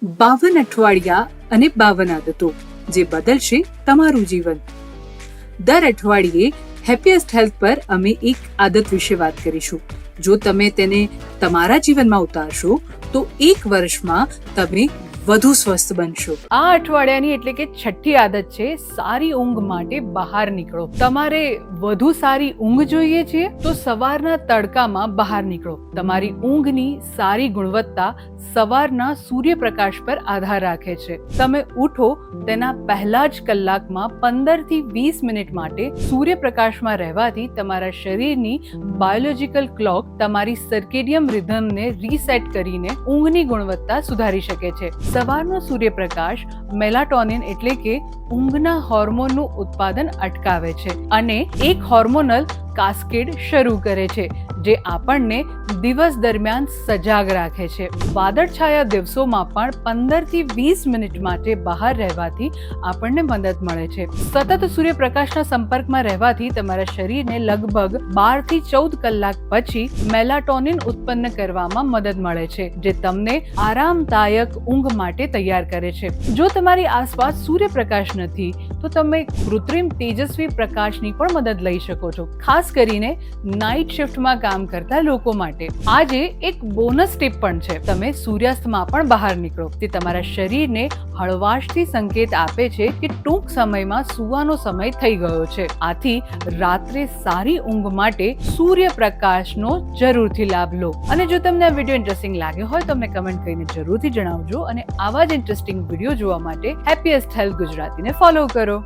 52 અઠવાડિયા અને 52 આદતો જે બદલશે તમારું જીવન. દર અઠવાડિયે હેપીએસ્ટ હેલ્થ પર અમે એક આદત વિશે વાત કરીશું. જો તમે તેને તમારા જીવનમાં ઉતારશો તો 1 વર્ષમાં તમે વધુ સ્વસ્થ બનશો. આ અઠવાડિયાની એટલે કે છઠ્ઠી આદત છે સારી ઊંઘ માટે બહાર નીકળો. તમારે વધુ સારી ઊંઘ જોઈએ છે તો સવારના તડકામાં બહાર નીકળો. તમારી ઊંઘની સારી ગુણવત્તા સવારના સૂર્યપ્રકાશ પર આધાર રાખે છે. તમે ઉઠો તેના પહેલા જ કલાકમાં 15 થી 20 મિનિટ માટે સૂર્યપ્રકાશમાં રહેવાથી તમારા શરીરની બાયોલોજિકલ ક્લોક તમારી સર્કેડિયમ રિધમને રીસેટ કરીને ઊંઘની ગુણવત્તા સુધારી શકે છે. સવારનો સૂર્યપ્રકાશ મેલાટોનિન એટલે કે ઊંઘના હોર્મોનનું ઉત્પાદન અટકાવે છે અને એક હોર્મોનલ કાસ્કેડ શરૂ કરે છે જે આપણને દિવસ દરમિયાન સજાગ રાખે છે. વાદળછાયા દિવસોમાં પણ 15 થી 20 મિનિટ માટે બહાર રહેવાથી આપણને મદદ મળે છે. સતત સૂર્યપ્રકાશના સંપર્કમાં રહેવાથી તમારા શરીરને લગભગ 12 થી 14 કલાક પછી મેલાટોનિન ઉત્પન્ન કરવામાં મદદ મળે છે જે તમને આરામદાયક ઊંઘ માટે તૈયાર કરે છે. જો તમારી આસપાસ સૂર્યપ્રકાશ નથી તો તમે કૃત્રિમ તેજસ્વી પ્રકાશની પણ મદદ લઈ શકો છો, ખાસ કરીને નાઇટ શિફ્ટમાં કામ કરતા લોકો માટે. આજે એક બોનસ ટીપ પણ છે. તમે સૂર્યાસ્તમાં પણ બહાર નીકળો. તે તમારા શરીરને હળવાશથી સંકેત આપે છે કે ટૂંક સમયમાં સૂવાનો સમય થઈ ગયો છે. આથી રાત્રે સારી ઊંઘ માટે સૂર્યપ્રકાશનો જરૂરથી લાભ લો. અને જો તમને આ વિડીયો ઇન્ટરેસ્ટિંગ લાગ્યો હોય તો અમને કમેન્ટ કરીને જરૂરથી જણાવજો અને આવા જ ઇન્ટરેસ્ટિંગ વિડીયો જોવા માટે હેપીએસ્ટ હેલ્થ ગુજરાતીને ફોલો કરો.